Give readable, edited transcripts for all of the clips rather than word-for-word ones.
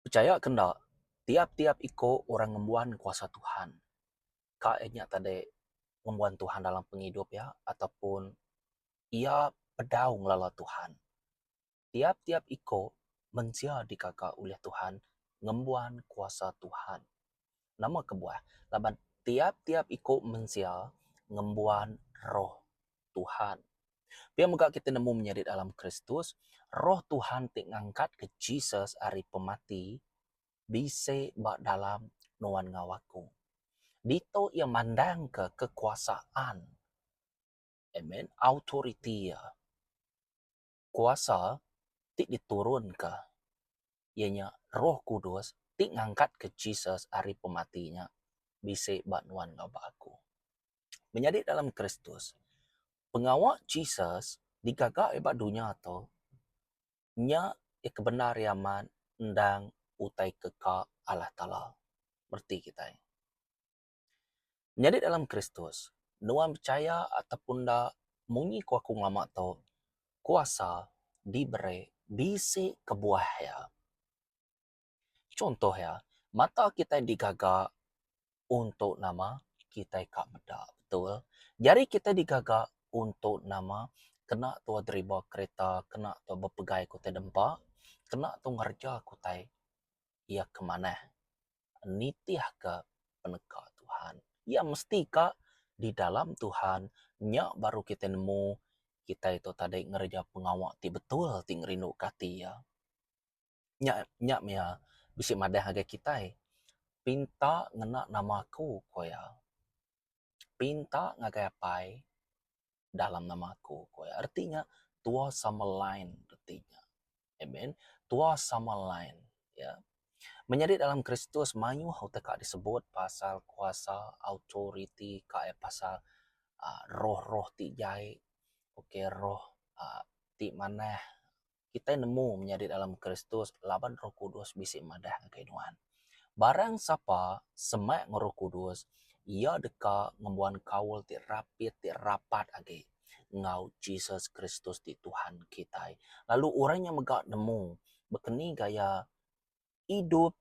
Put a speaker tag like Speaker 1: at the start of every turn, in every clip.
Speaker 1: Percaya kena tiap-tiap iko orang ngembuan kuasa Tuhan. Kayaknya tadi ngembuan Tuhan dalam penghidup ya, ataupun ia pedaung lala Tuhan. Tiap-tiap iko mensia dikagak oleh Tuhan, ngembuan kuasa Tuhan. Nama kebuah, laban tiap-tiap iko mensia ngembuan roh Tuhan. Biar muka kita nemu menjadi dalam Kristus, roh Tuhan tik ngangkat ke Jesus hari pemati, bisa bak dalam nuan ngawaku. Dito ia mandang ke kekuasaan. Amen. Authority ya. Kuasa tik diturun ke. Ianya roh kudus tik ngangkat ke Jesus hari pematinya. Bisa bak nuan ngawaku. Menjadi dalam Kristus. Pengawak Jesus digagak ibat dunia tu. Nya kebenar yaman ndang utai keka Allah Ta'ala. Berarti kita. Menjadi dalam Kristus, nuan percaya ataupun dah munyi ku aku ngama tu, kuasa diberi bisi kebuah ya. Contoh ya, mata kita digagak untuk nama kita kak beda, betul? Jari kita digagak untuk nama kena tu derima kereta, kena tu berpegai kutai dempa, kena tu ngerja kutai ia kemana? Nitiah ke peneka Tuhan. Ya mesti kak di dalam Tuhan nyak baru kita nemu kita itu tadi ngerja pengawak ti betul ti ngerindu kati ya. Nyak ya bisi madah harga kita pinta ngena namaku koya. Pinta ngagapai dalam namaku koya. Artinya tua sama lain artinya. Amen. Tua sama lain ya. Menjadi dalam Kristus manyu teka disebut pasal kuasa authority kae pasal roh-roh ti jai. Oke roh ti maneh kita nemu menjadi dalam Kristus laban Roh Kudus bisi madah kainuan. Barang siapa semak Roh Kudus ia deka ngembuan kaul ti rapid ti rapat age ngau Jesus Kristus di Tuhan kita. Lalu orangnya megak nemu bekeni gaya hidup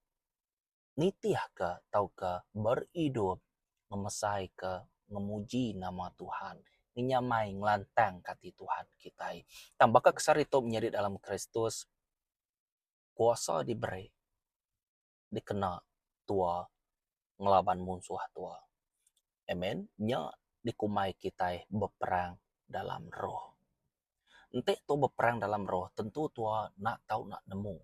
Speaker 1: nitiah ke tau ke beridup memesai ke memuji nama Tuhan ninyamai ngelantang kati Tuhan kita tambah ke kesar itu menjadi dalam Kristus kuasa diberi dikena tua ngelaban musuh tua amen nya dikumai kita berperang dalam roh entek tu berperang dalam roh tentu tua nak tahu nak nemu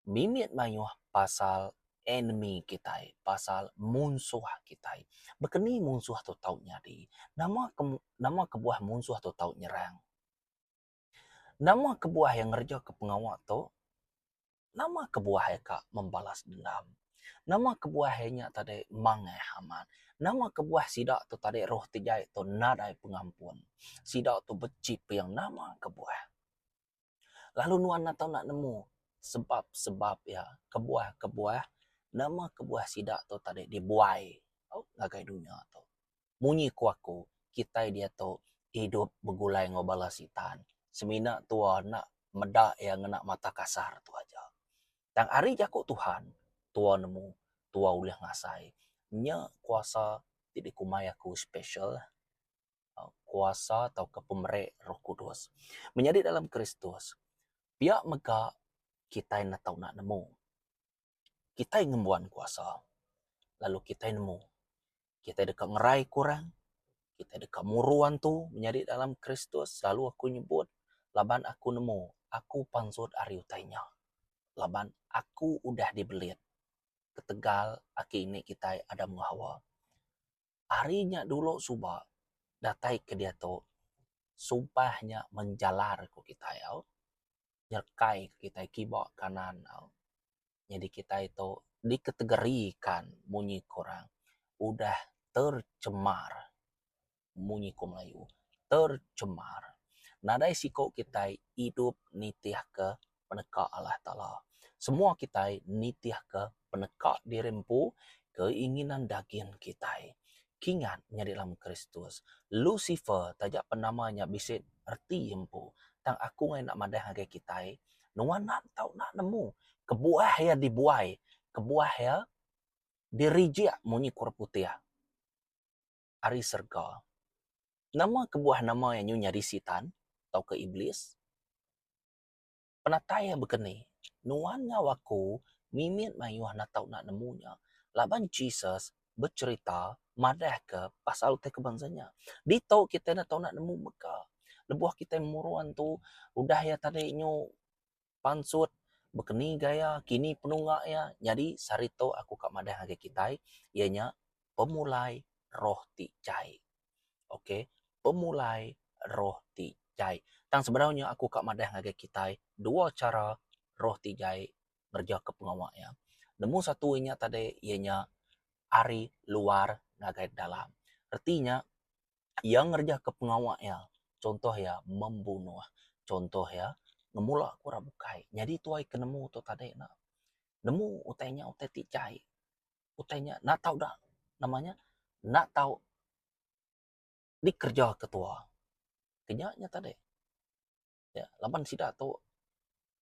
Speaker 1: mimit mayuh pasal enemy kita, pasal musuh kita. Bekeni musuh tu tahu nyari. Nama kebuah musuh tu tahu nyerang. Nama kebuah yang ngerja ke pengawak tu, nama kebuah yang kak membalas dendam. Nama kebuah yang tadi mangai haman. Nama kebuah sidak tu tadi roh tijai tu nadai pengampun. Sidak tu becip yang nama kebuah. Lalu nuan nak tahu nak nemu sebab ya kebuah nama kebuah sidak tu tadi dibuai ngagai dunia tu munyi kuaku kita dia tu hidup bergulai ngobalasitan semina tua nak medak yang nak mata kasar tu aja tang hari jaku Tuhan tua nemu tua ulih ngasai nya kuasa tidak kumai aku special kuasa atau kepemerek Roh Kudus menjadi dalam Kristus pihak mega kita nak tahu nak nemu. Kita ngembuan kuasa. Lalu kita nemu. Kita dekat ngerai kurang. Kita dekat muruan tu menjadi dalam Kristus. Lalu aku nyebut. Laban aku nemu. Aku pansut ari utainya. Laban aku udah dibelit. Ketegal aki ini kita ada Hawa. Harinya dulu subah. Datai ke dia tu. Sumpahnya menjalar ku kita ya. Nyerkai kita kibok kanan. Jadi kita itu dikategorikan bunyi korang udah tercemar bunyi ko Melayu tercemar nadai siko kita hidup nitiah ke peneka Allah Ta'ala semua kita nitiah ke peneka dirempu keinginan daging kita kingat menjadi dalam Kristus Lucifer tajak penamanya bisa erti empu tang aku ngai nak madah hagai kita Nuan nak tahu nak nemu. Kebuah ya dibuai. Kebuah ya dirijia munyi kur putih. Ari serga. Nama kebuah nama yang nyunya di sitan. Atau ke iblis. Penatai yang begini. Nuan ngawaku. Mimit mayuh nak tahu nak nemunya. Laban Jesus bercerita. Madah ke pasal te kebangsanya. Di tahu kita nak tahu nak nemu meka. Lebuah kita muruan tu. Udah ya tadi nyu pansut bekeni gaya kini penunggak ya jadi sarito aku kak madah hage kitai ianya pemulai roh ti cai. Oke, pemulai roh ti cai. Tang sebenarnya aku kak madah hage kitai dua cara roh ti cai kerja ke pengawak ya. Nemu satu inya tadi ianya ari luar ngagai dalam. Artinya yang ngerja ke pengawak ya. Contoh ya membunuh. Contoh ya ngemula kura bukai. Jadi tuai kenemu tu tadi nak. Nemu utainya utai ticai. Utainya nak tahu dah namanya. Nak tahu dikerja ketua. Kenyaknya tadi. Ya, laban sida tu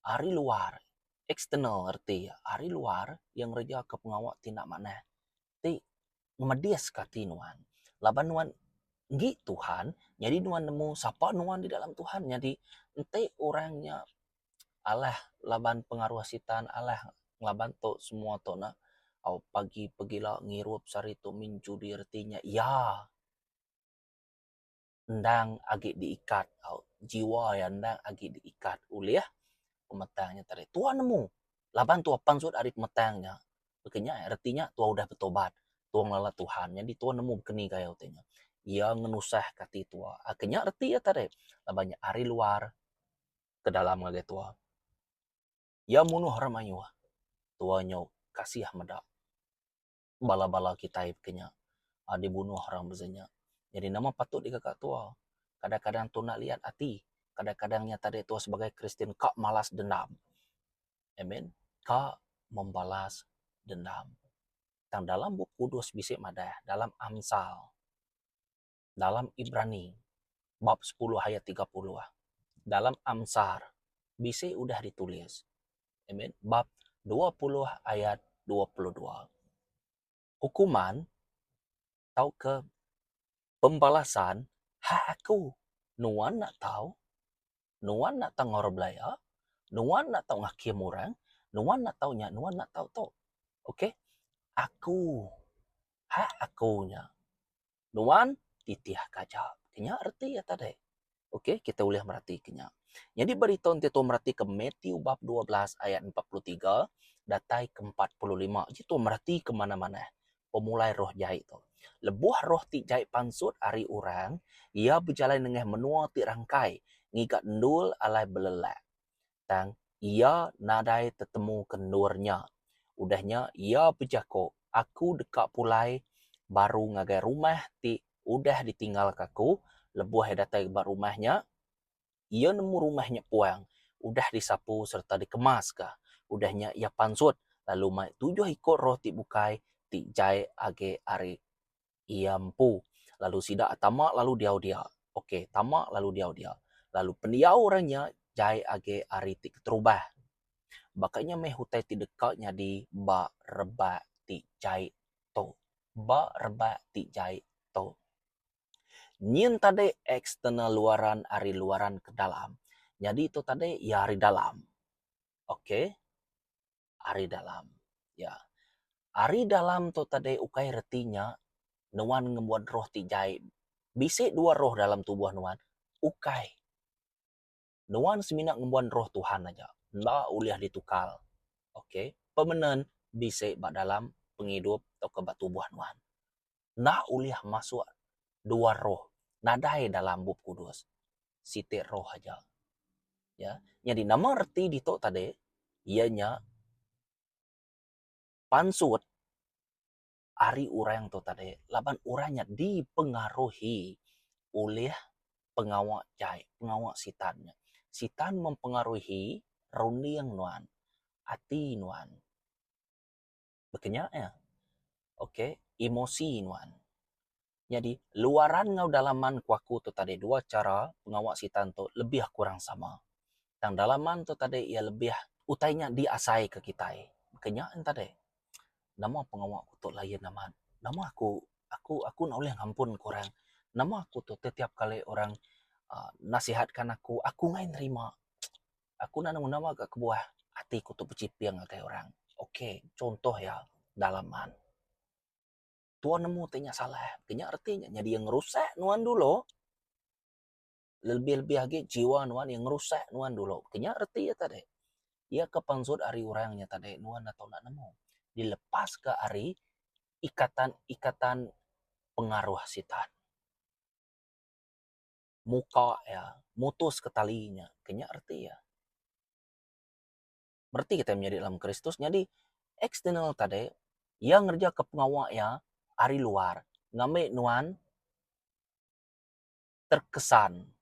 Speaker 1: hari luar. Eksternal arti ya. Hari luar yang ngerja ke pengawak tindak mana. Ti ngemedias kati nuan. Laban nuan ngi Tuhan, jadi nuan nemu siapa nuan di dalam Tuhan. Jadi ente orangnya alah laban pengaruh sitan alah ngelaban to semua to na au pagi pegila ngirup sari to minjudi artinya ya ndang agi diikat au jiwa ya ndang agi diikat uliah pemetangnya tadi tua nemu laban tua pansut arit metangnya bekenya artinya tua udah bertobat tua ngelala Tuhan jadi tua nemu keni kaya utenya ia ngenusah kati tua akhirnya arti ya tadi labannya ari luar ke dalam ngage tua ya munuh ramayu tuanya kasih meda bala-bala kita kenya dibunuh orang bezanya jadi nama patut di kakak tua kadang-kadang tu nak lihat hati kadang-kadangnya tadi tua sebagai Kristen kak malas dendam amen kak membalas dendam tang dalam buku kudus bisik madah dalam Amsal dalam Ibrani bab 10 ayat 30 dalam Amsar bisik udah ditulis amen bab 20 ayat 22 hukuman tahu ke pembalasan hak aku. Nuan nak tahu, nuan nak tahu ngor belaya, nuan nak tahu ngakim orang, nuan nak tahu nya, nuan nak tahu to. Oke? Aku, hak akunya. Nuan titih kaja. Kenya arti ya tadi. Oke, kita boleh merhati kenya. Jadi berita untuk merhati ke Matthew bab 12 ayat 43 datai ke 45. Itu merhati ke mana-mana. Pemulai roh jahat itu. Lebuah roh ti jahat pansut ari orang, ia berjalan dengan menua ti rangkai, ngikat ndul alai belelak. Tang ia nadai tetemu kendurnya. Udahnya ia berjako, aku dekat pulai baru ngagai rumah ti udah ditinggal kaku, lebuah datai ke rumahnya, ia nemu rumahnya puang, udah disapu serta dikemas kah. Udahnya ia pansut, lalu mai 7 ekor roh ti bukai, ti jai age ari iampu. Lalu sidak tamak lalu dia. Oke, tamak lalu dia. Lalu pendiau orangnya jai age ari ti keterubah. Bakanya meh hutai ti dekatnya di ba reba ti jai to. Ba reba ti jai to. Nyin tadi eksternal luaran ari luaran ke dalam. Jadi itu tadi ya ari dalam. Oke. Ari dalam. Ya. Ari dalam tu tadi ukai retinya nuan ngebuat roh ti jai. Bisik dua roh dalam tubuh nuan. Ukai. Nuan seminak ngebuat roh Tuhan aja. Nggak uliah ditukal. Oke. Pemenan bisik bak dalam penghidup atau ke tubuh nuan. Nggak uliah masuk dua roh. Nadai dalam bub kudus. Siti roh aja. Ya. Jadi nama reti di tok tadi. Ianya pansut ari orang tu tadi. Laban orangnya dipengaruhi oleh pengawak jai, pengawak sitannya. Sitan mempengaruhi runding nuan, hati nuan. Bekenya ya. Oke, emosi nuan. Jadi luaran ngau dalaman kuaku tu tadi dua cara pengawak sitan tu lebih kurang sama. Tang dalaman tu tadi ia lebih utainya diasai ke kita. Makanya tadi nama pengawak aku tu lain nama. Nama aku nak boleh ngampun korang. Nama aku tu setiap kali orang nasihatkan aku ngai terima. Aku nak nama ke kebuah hati aku tu bercipiang kayak orang. Okey, contoh ya dalaman. Tuan nemu tanya salah. Kenya artinya jadi yang rusak nuan dulu. Lebih-lebih lagi jiwa nuan yang rusak nuan dulu. Kenya arti ya tadi. Ia kepansut ari orangnya tadi nuan atau nak nemu. Dilepas ke ari ikatan pengaruh sitan. Muka ya, mutus ke talinya. Kenya arti ya. Berarti kita menjadi dalam Kristus. Jadi eksternal tadi yang ngerja ke pengawak ya ari luar. Ngambil nuan terkesan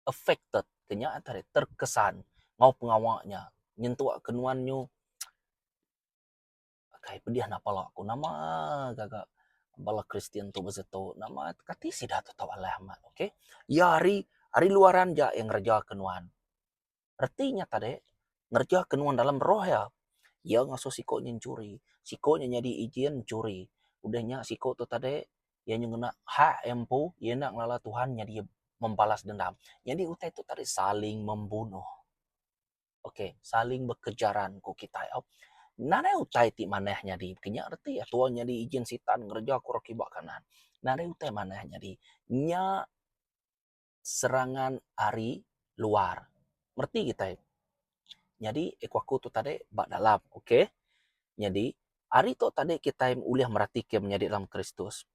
Speaker 1: affected kenya tadi terkesan ngau pengawaknya nyentuh kenuannya kai pediah napa lo aku nama gaga bala Kristen tu bezeto nama kati sidah tu tahu alamat okey ya hari luaran ja yang ngerja kenuan artinya tadi ngerja kenuan dalam roh ya ngaso siko nyencuri sikonya jadi izin curi udahnya siko tu tadi ya nyengena hak empu ya nak ngelala Tuhan jadi membalas dendam jadi utai itu tadi saling membunuh. Okey, saling berkejaran ku kita ya. Nare utai ti manehnya di kenya arti ya tuanya di izin sitan ngerja ku rakibak kanan. Nare utai manehnya di nya serangan ari luar. Ngerti kita ya? Jadi aku tu tadi bak dalam, okey? Jadi ari tu tadi kita uliah merhatikan menjadi dalam Kristus.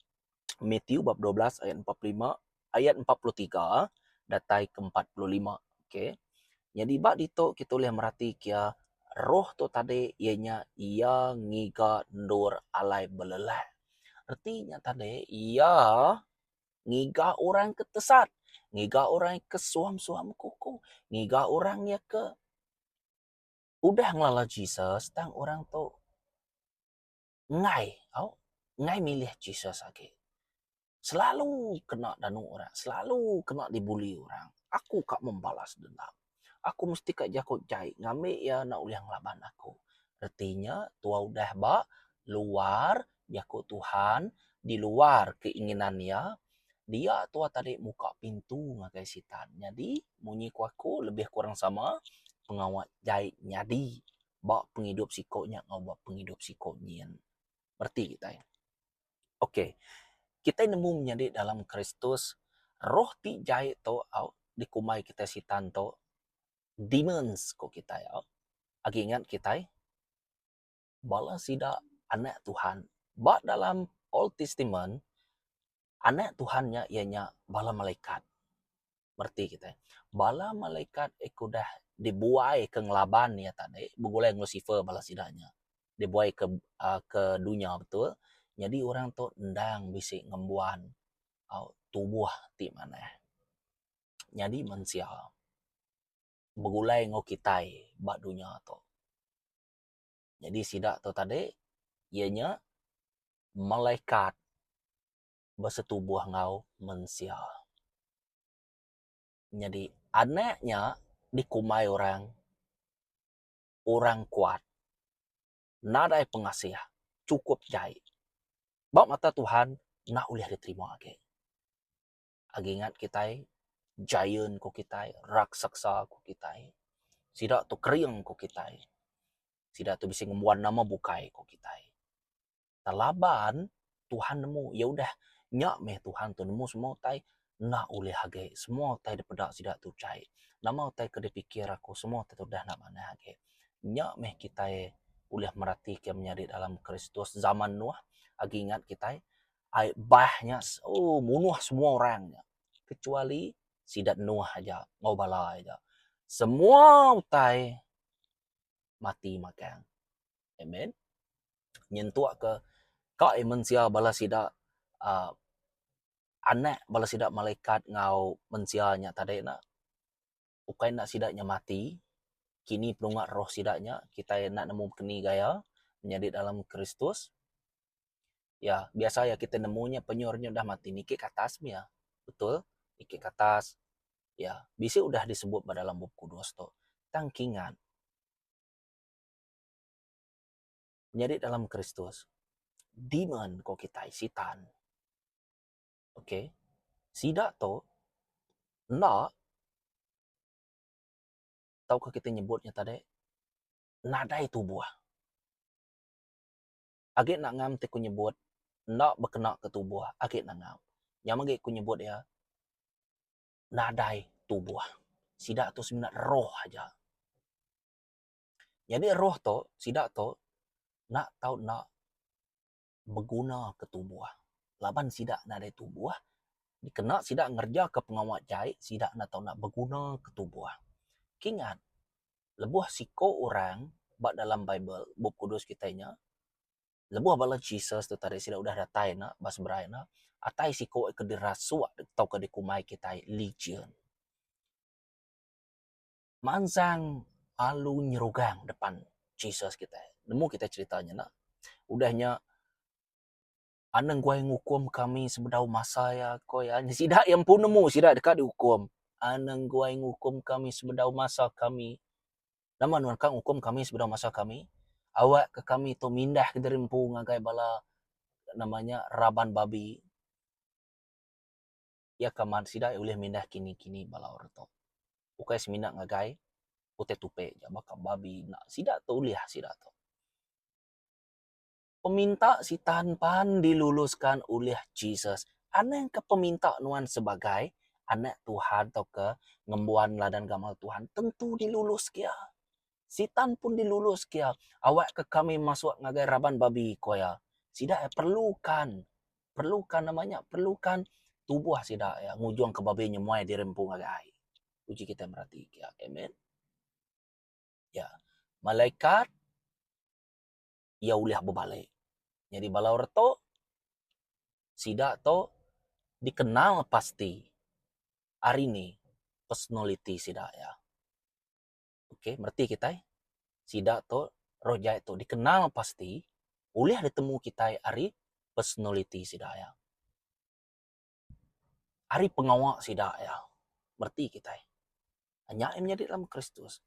Speaker 1: Matthew bab 12 ayat 45 ayat 43 datai ke 45, okey? Jadi bak dito kita boleh merhati kia roh tu tadi ianya ia ngiga ndur alai beleleh. Artinya tadi ia ngiga orang ketesat, ngiga orang ke suam-suam kuku, ngiga orangnya ke udah ngelala Jesus, tang orang tu ngai milih Jesus lagi. Selalu kena danu orang, selalu kena dibuli orang. Aku kak membalas dendam. Aku mesti kak jakut jai. Ngambil ya nak uliang laban aku. Artinya, tua udah bak luar jakut Tuhan, di luar keinginannya, dia tua tadi muka pintu ngakai sitan. Jadi, munyi aku lebih kurang sama pengawat jai nyadi. Bak penghidup sikonya, ngau bak penghidup sikonyien. Berarti kita ya. Okey. Kita nemu menjadi dalam Kristus roh ti jai to au dikumai kita sitan to demons ko kita ya. Agi ingat kita bala sida anak Tuhan. Ba dalam Old Testament anak Tuhannya ianya bala malaikat. Berarti kita. Bala malaikat ikudah dibuai ke ngelaban ya tadi. Begulai Lucifer bala sidanya. Dibuai ke dunia betul. Jadi orang tu ndang bisik ngembuan tubuh ti mana. Jadi manusia begulai ngau kitai bak dunia tu. Jadi sidak tu tadi ianya malaikat bersetubuh ngau manusia. Jadi anaknya dikumai orang kuat. Nadai pengasih cukup jai. Bak mata Tuhan nak ulih diterima lagi. Agi ingat kita giant ko kita, raksasa ko kita. Sidak tu kering ko kita. Sidak tu bisa ngembuan nama bukai ko kita. Talaban Tuhan nemu ya udah nyak meh Tuhan tu nemu semua tai nak ulih hage semua tai daripada sidak tu cai nama tai ke dipikir aku semua tai dah nak mana hage nyak meh kita ulih merhati ke menjadi dalam Kristus zaman Nuh agi ingat kita ai bahnya munuh semua orangnya kecuali sidak Nuh aja mau bala aja semua tai mati makan amen nyentuh ke kau manusia bala sida anak bala sida malaikat ngau manusianya tadi nak ukai nak sidanya mati kini pelungat roh sidanya kita nak nemu kini gaya menjadi dalam Kristus ya biasa ya kita nemunya penyornya dah mati niki ke atas ya betul niki ke atas Ya, bisi udah disebut pada dalam buku kudus to. Tangkingan. Jadi dalam Kristus, demon ko kita sitan. Oke. Sida to, nak, tahu ke kita nyebutnya tadi, nadai tubuh. Agak nak ngam te ku nyebut, nak berkena ke tubuh, agak nak ngam. Yang agak ku nyebut ya, nadai tubuh. Sida tu sebenarnya roh aja. Jadi roh to, sida to, nak tahu nak berguna ke tubuh. Laban sida nadai tubuh, dikena sida ngerja ke pengawat jahit, sida nak tahu nak berguna ke tubuh. Kingat, lebuh siko orang, bak dalam Bible, buku kudus kitanya, lebuh bala Jesus tu tadi sida udah datai na, bas berai na, atai siko ke dirasuak, tau ke dikumai kita legion. Manzang alu nyerugang depan Jesus kita. Nemu kita ceritanya nak. Udahnya aneng gua ngukum kami sebedau masa ya koya. Sidak yang pun nemu sidak dekat dihukum. Aneng gua ngukum kami sebedau masa kami. Nama nuan kang hukum kami sebedau masa kami. Awak ke kami tu mindah ke derimpu ngagai bala namanya raban babi. Ya kaman sidak boleh mindah kini-kini bala orto. Ukai semindak ngagai ute tupe ja baka babi nak sidak tu liah sidak tu. Peminta si tanpan diluluskan oleh Jesus. Aneh ke peminta nuan sebagai anak Tuhan atau ke ngembuan ladan gamal Tuhan tentu dilulus kia. Sitan pun dilulus kia. Awak ke kami masuk ngagai raban babi koya. Sidak perlukan namanya perlukan tubuh sidak ya ngujung ke babi nyemuai dirempung ngagai. Uji kita merhati kia. Amen. Ya, malaikat ia uliah berbalik. Jadi balau reto sidak to dikenal pasti hari ini personality sidak ya. Oke, berarti kita sidak to roh jahit to dikenal pasti uliah ditemu kita hari personality sidak ya. Hari pengawak sidak ya. Berarti kita hanya menjadi dalam Kristus.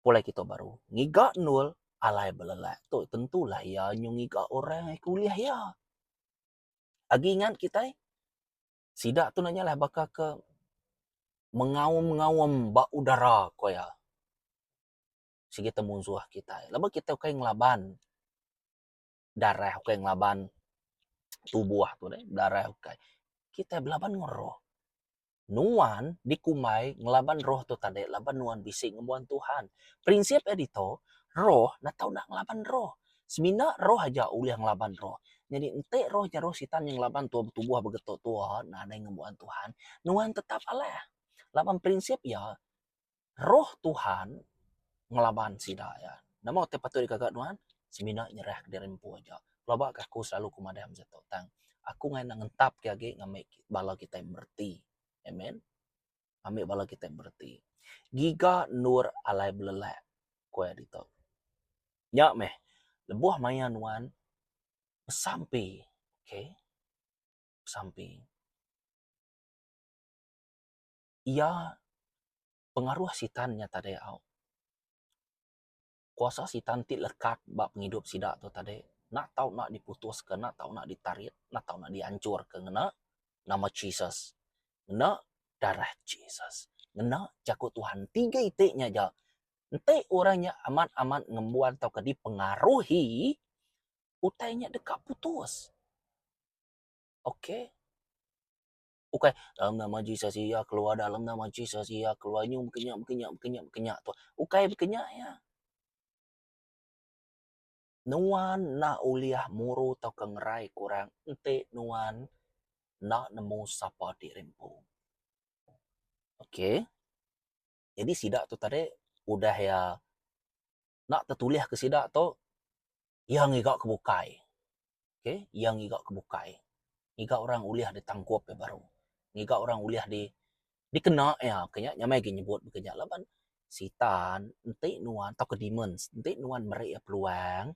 Speaker 1: Mulai kita baru. Ngiga nul alai belelak. Tu tentulah ya nyungiga orang yang kuliah ya. Agi ingat kita sidak tu nanya lah bakal ke mengawam-ngawam bak udara koya. Si kita musuh kita. Lama kita kayak ngelaban darah kayak ngelaban tubuh tu deh, darah kayak. Kita belaban ngeroh. Nuan dikumai ngelaban roh tu tadi, laban nuan bisik ngebuan Tuhan. Prinsip edito, roh nak tahu nak ngelaban roh. Semina roh aja uliah ngelaban roh. Jadi ente roh roh sitan yang ngelaban tubuh begitu Tuhan, nah ada ngebuan Tuhan, nuan tetap Allah. Laban prinsip ya, roh Tuhan ngelaban sida ya. Nama te patut dikagak nuan, semina nyerah dari empu aja. Loba aku selalu kumadam jatuh tang. Aku ngai ngentap kage ngamek bala kita yang berti. Amen. Ambil bala kita yang berti. Giga nur alai belelak. Kue dito. Nyak meh. Lebuah maya nuan. Sampai. Okay. Sampai. Ia pengaruh sitannya tadi au. Kuasa sitan ti lekat bak penghidup sidak tu tadi. Nak tahu nak diputuskan, nak tahu nak ditarik, nak tahu nak dihancur ke ngena nama Jesus. Ngena darah Jesus. Ngena jakut Tuhan. Tiga itiknya aja. Ente orangnya amat-amat ngembuan atau ke dipengaruhi, utainya dekat putus. Oke. Okay. Dalam nama Jesus ya keluar, dalam nama Jesus ya keluar, nyum kenyak tu. Ukai berkenyak ya. Nuan na uliah muru atau kengerai kurang, ente nuan nak nemu sapa di rempu. Oke. Jadi sidak tu tadi udah ya nak tertulis ke sidak tu yang igak kebukai. Oke, yang igak kebukai. Igak orang uliah ditangkup ya baru. Igak orang uliah dikena ya, kenya nyamai ge nyebut bekenya laban sitan ente nuan atau ke demons, ente nuan mereka peluang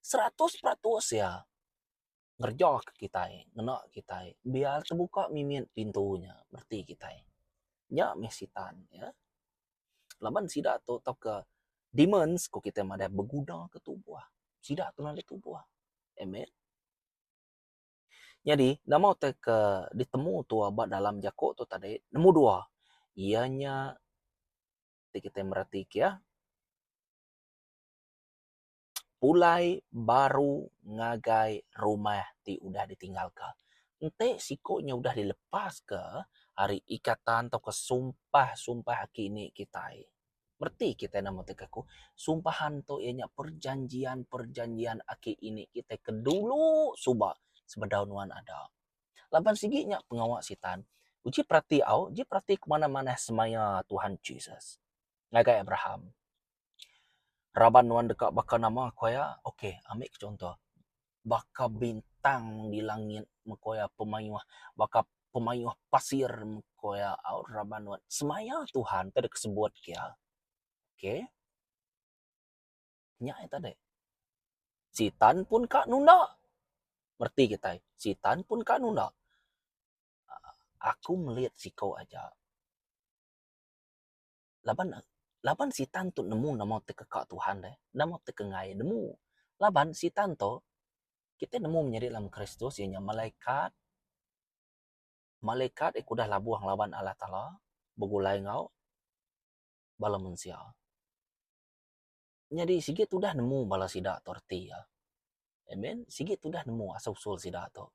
Speaker 1: 100% ya ngerja ke kita, ngena kita. Biar terbuka mimin pintunya, berarti kita. nya mesitan ya. Laban sida tu tau ke demons ko kita mada berguna ke tubuh. Sida tu nang tubuh. Amen. Jadi, nama te ke ditemu tu abad dalam Jakok tu tadi, nemu dua. Ianya kita merhati ya, pulai baru ngagai rumah ti udah ditinggalkan. Ente sikonya udah dilepas ke hari ikatan atau ke sumpah kini kita. Berarti kita nama tekaku sumpahan to ianya perjanjian aki ini kita ke dulu suba sebedaunuan ada. Laban siginya pengawak sitan. Uji perhati au, uji perhati kemana-mana semaya Tuhan Jesus. Ngagai Abraham. Raban nuan dekat baka nama koya, okey, ambil contoh. Baka bintang di langit mekoya pemayuh, baka pemayuh pasir mekoya au raban nuan. Semaya Tuhan tadi kesebut kia. Okey. Nya tadi. Sitan pun kak nunda. Berarti kita, sitan pun kak nunda. Aku melihat sikau aja. Laban sitan tu nemu nama tekekak Tuhan deh. Nama tekengai nemu. Laban sitan tu kita nemu menjadi dalam Kristus ianya malaikat iku dah labuang lawan Allah Taala begulai ngau bala manusia. Jadi sigit tu dah nemu bala sida torti ya. Amen. Sigit tu dah nemu asal usul sida tu.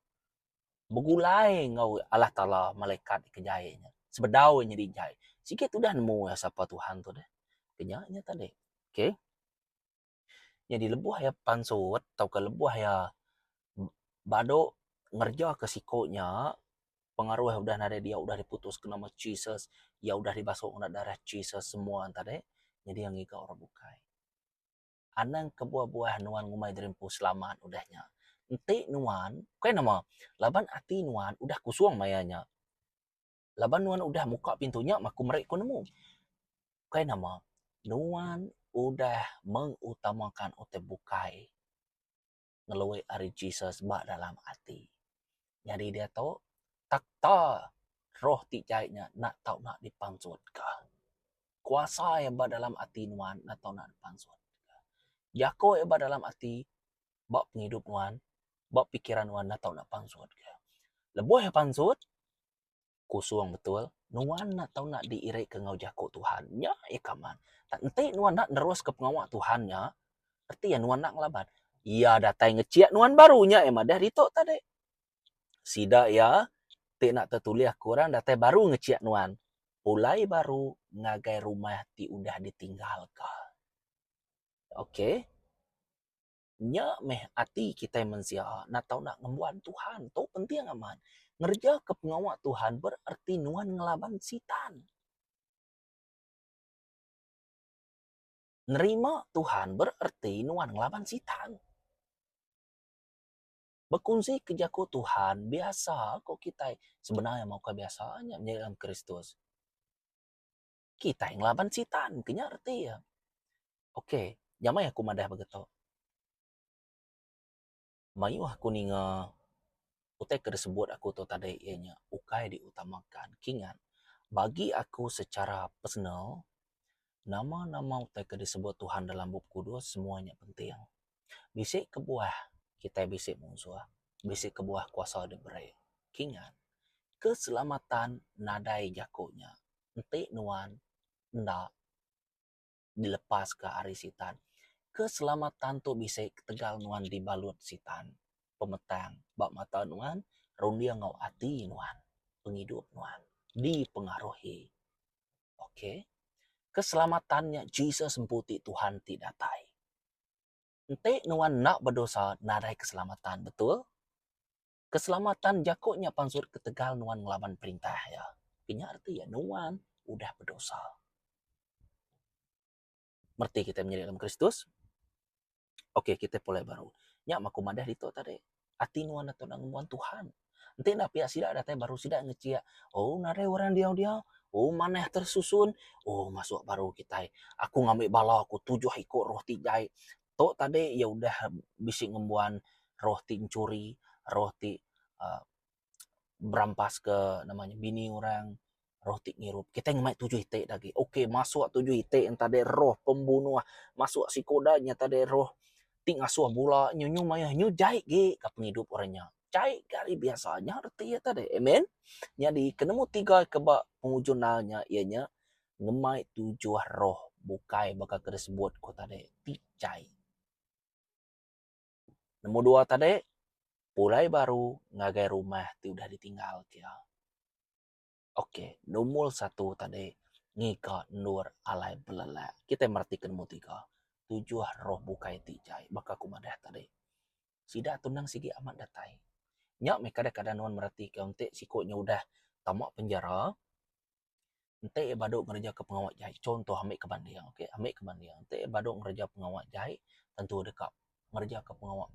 Speaker 1: Begulai ngau Allah Taala malaikat kejayanya. Sebedau nya dijai. Sigit tu dah nemu ya siapa Tuhan tu deh. Kenyanya tadi. Okey. Jadi lebuh ya pansut atau ke lebuh ya bado ngerja ke sikonya pengaruh udah ada dia udah diputus ke nama Jesus, ya udah dibasuh kena darah Jesus semua tadi. Jadi yang ika orang bukai. Anang kebuah-buah nuan ngumai derimpu selamat udahnya. Enti nuan, kaya nama, laban ati nuan udah kusuang mayanya. Laban nuan udah muka pintunya, maku merek ku nemu. Kaya nama, nuan udah mengutamakan ote bukai ngeluwe ari Jesus ba dalam hati. Jadi dia tahu tak ta roh ti jaitnya nak tahu nak dipansut ka. Kuasa yang ba dalam hati nuan nak tahu nak dipansut. Jako yang ba dalam hati bak penghidup nuan, bak pikiran nuan nak tahu nak pansut ka. Lebuh yang pansut kusuang betul. Nuan nak tahu nak diirik ke ngau jako Tuhan. Nya ikaman. Tak ente nuan nak nerus ke pengawak Tuhannya. Arti ya nuan nak ngelaban. Ia datai ngeciak nuan barunya emang dah ditok tadi. Sida ya ti nak tertulis kurang datai baru ngeciak nuan. Pulai baru ngagai rumah ti udah ditinggalkan. Okey. Nya meh ati kita mensia nak tahu nak ngembuan Tuhan. Tu penting aman. Ngerja ke pengawak Tuhan berarti nuan ngelaban sitan. Nerima Tuhan berarti nuan ngelaban sitan. Berkongsi kejaku Tuhan biasa kok kita sebenarnya mau kebiasaannya menjadi dalam Kristus. Kita yang ngelaban sitan, kenya arti ya. Okey, jamai aku madah begitu. Mayu aku ninga utai sebut aku tu tadi ianya ukai diutamakan. Kingan, bagi aku secara personal, nama-nama utai disebut Tuhan dalam buku kudus semuanya penting. Bisik kebuah kita bisik musuh. Bisik kebuah kuasa diberi. Kingan, keselamatan nadai jakonya. Enti nuan ndak dilepas ke ari sitan. Keselamatan tu bisa tegal nuan dibalut sitan. Pemetang, bak mata nuan, rundia ngau hati nuan. Penghidup nuan. Dipengaruhi. Okey. Keselamatannya Jesus semputi Tuhan tidak datai. Ente nuan nak berdosa, nadai keselamatan. Betul? Keselamatan jakoknya pansur ketegal nuan ngelaban perintah ya. Punya arti ya nuan udah berdosa. Merti kita menjadi dalam Kristus. Okey, kita mulai baru. Nya maku madah itu tadi. Ati nuan atau nangguan Tuhan. Nanti nak pihak sidak datang baru sidak ngecia. Oh, nare orang dia. Oh, mana tersusun. Oh, masuk baru kita. Aku ngambil bala aku 7 ikut roh tijai. Tok tadi ya udah bisik ngembuan roh tincuri, roh ti berampas ke namanya bini orang, roh tik ngirup. Kita ngemai 7 hitik lagi. Okey, masuk 7 hitik yang tadi roh pembunuh. Masuk si kodanya tadi roh tik ngasuh bola. Nyu maya nyu jahit ge ka penghidup orangnya. Jahit kali biasanya reti ya tadi. Amen. Jadi kenemu 3 kebak pengujunalnya ianya ngemai 7 roh bukai bakal kena sebut ko tadi. Tik jahit. Nombor 2 tadi pulai baru ngagai rumah ti udah ditinggal kia. Oke, nomor 1 tadi ngika nur alai belala. Kita merhatikan mu 3. 7 roh bukai tijai. Baka kumadah tadi. Sida tunang sigi amat datai. Nyak me kadang-kadang nuan merhatikan untuk sikutnya udah tamak penjara. Ente baduk ngerja ke pengawal jahit. Contoh ambil ke Bandiang. Okay? Ambil ke Bandiang. Ente baduk ngerja pengawal jahit. Tentu dekat. Ngerja ke pengawal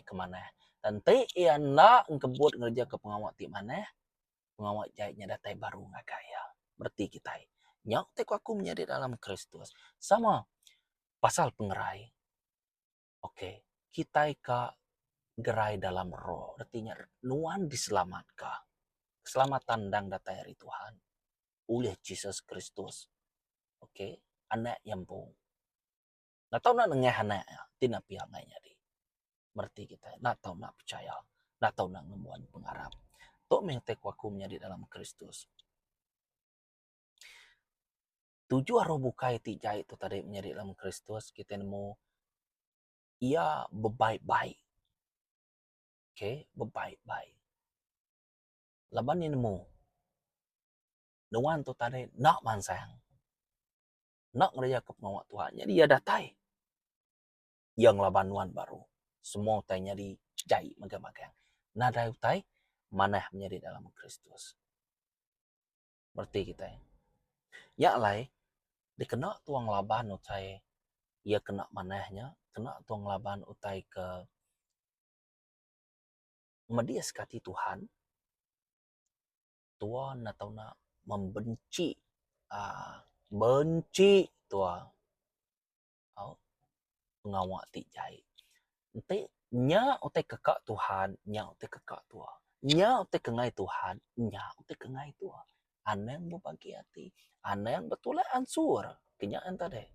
Speaker 1: ke mana. Ente ia nak kebut ngerja ke pengawal ti mana. Pengawal jahitnya datai baru nggak kaya. Berarti kita. Nyak tek aku menjadi dalam Kristus. Sama. Pasal pengerai. Oke. Kita ka gerai dalam roh. Artinya nuan diselamatkan. Keselamatan dan datai dari Tuhan. Oleh Yesus Kristus. Oke, anak yang pun. Nak tahu nak nengah anak ya, tina pihak jadi. Merti kita, nak tahu nak percaya, nak tahu nak ngemuan pengharap. Tok mengtek waku menjadi dalam Kristus. 7 roh bukai tijai itu tadi menjadi dalam Kristus, kita nemu ia berbaik-baik. Oke, berbaik-baik. Laban ini nemu. Nuan tu tadi nak mansang. Nak ngerja ke pengawal Tuhan. Jadi ia datai. Yang labanuan baru. Semua tanya di jai magang-magang. Nada utai mana menjadi dalam Kristus. Berarti kita. Ya lai, dikena tuang laban utai ia kena manahnya, kena tuang laban utai ke media sekati Tuhan. Tuan atau nak membenci benci tuan pengawak ti jai. Ente nya utai kekak Tuhan, nya utai kekak tua. Nya utai kengai Tuhan, nya utai kengai tua. Ana yang berbagi hati, ana yang betul ansur. Kenyataan tadi.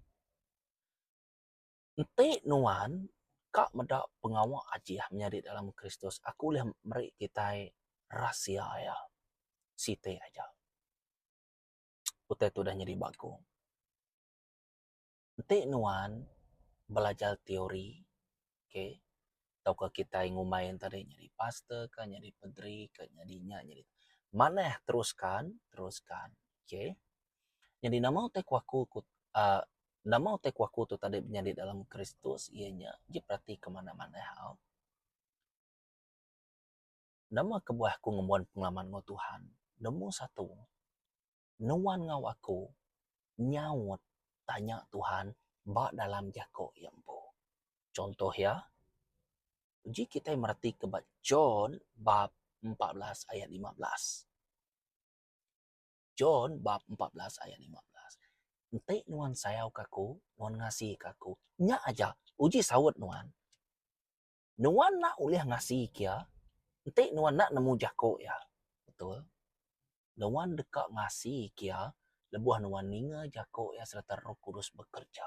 Speaker 1: Ente nuan kak medak pengawak ajiah menjadi dalam Kristus. Aku lihat meri kita rahasia ya. Site aja. Utai tu dah jadi baku. Ente nuan belajar teori, okay? Taukah kita yang ngumain tadi jadi pastor kan, jadi pedri kan, jadinya jadi mana teruskan, okay? Jadi nama utek waku nama utek waku tu tadi menjadi dalam Kristus ianya dia perhati kemana-mana hal. Nama kebuahku ngemuan pengalaman ngo Tuhan. Nombor 1, nuan ngau aku nyaut tanya Tuhan bak dalam jako yang po. Contoh ya, uji kita merhati ke John bab 14 ayat 15. John bab 14 ayat 15. Ente nuan sayau kaku, nuan ngasih kaku. Nya aja, uji sawut nuan. Nuan nak ulih ngasih kia, ente nuan nak nemu jako ya. Betul? Nuan dekat ngasih kia, lebuah nuan ninga jako ya serta Roh Kudus bekerja.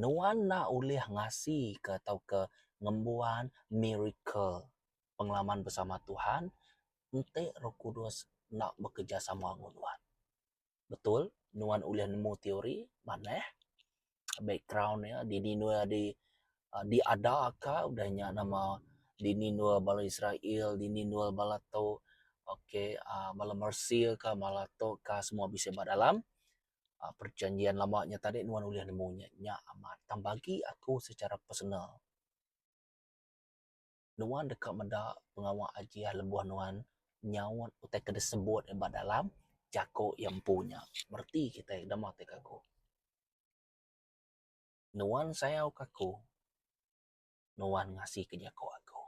Speaker 1: Nuan nak ulih ngasih ke atau ke ngembuan miracle, pengalaman bersama Tuhan, ente Roh Kudus nak bekerja sama dengan Nuan. Betul? Nuan ulih nemu teori, mana backgroundnya, dini Nuan diada ka, udahnya nama dini Nuan bala Israel, dini Nuan bala to, okay, bala Mersil ka, malato ka, semua bisa dalam perjanjian lamanya tadi Nuan ulih nemunya nya amat. Tambagi aku secara personal. Nuan dekat meda pengawal ajiah lebuah Nuan nyawat utai kena sebut dalam jako yang punya. Berarti kita dah mati kaku. Nuan sayau kaku. Nuan ngasih ke jako aku.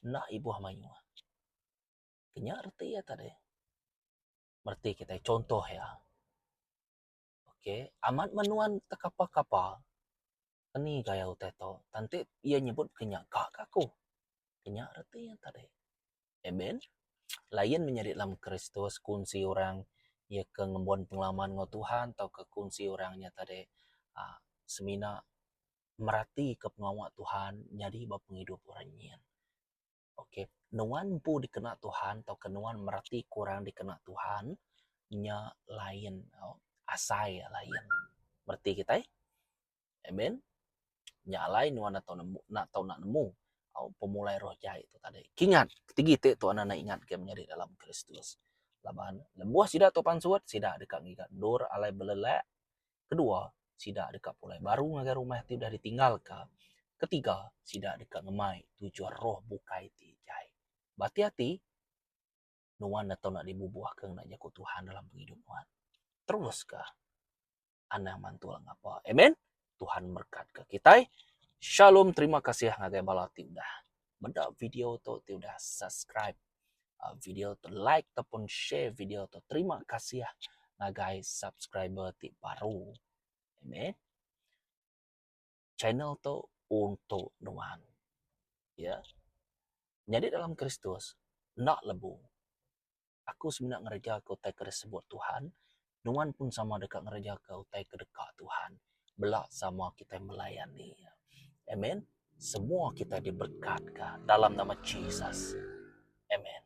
Speaker 1: Nak ibu hamayu. Kenya arti ya tadi. Berarti kita contoh ya. Okey, amat menuan tekapa-kapa. Ini gaya utai to. Nanti ia nyebut kenya kak kaku. Kenya arti yang tadi. Amen. Lain menjadi dalam Kristus kunci orang ya ke ngembuan pengalaman ngo Tuhan atau ke kunci orangnya tadi semina merati ke pengawak Tuhan jadi bapa penghidup orangnya. Oke, nuan pu dikena Tuhan atau kenuan merati kurang dikena Tuhan nya lain asai lain. Berarti kita amen. Nya lain nuan atau nemu nak tahu nak nemu pemulai roh jai itu tadi. Kingat, ketiga itu anak ingat ke menjadi dalam Kristus. Laban, lembuah sida to pansuat sida dekat ngikat dur alai belelek. Kedua, sida dekat pulai baru ngagai rumah itu udah ditinggalkan. Ketiga, sida dekat ngemai tujuan roh bukai ti jai. Hati-hati, nuan atau nak dibubuhkan nak jago Tuhan dalam kehidupan. Teruskah? Anak mantul ngapa? Amen. Tuhan berkat ke kita. Shalom, terima kasih ngagai balati udah. Benda video tu udah subscribe video tu, like ataupun share video tu. Terima kasih ngagai subscriber ti baru. Amen. Channel tu untuk nuan. Ya. Jadi dalam Kristus nak lebu. Aku sebenarnya ngereja kau tai sebut Tuhan. Nuan pun sama dekat ngereja kau tai kedekat Tuhan. Belak sama kita melayani. Amen. Semua kita diberkatkan dalam nama Jesus. Amen.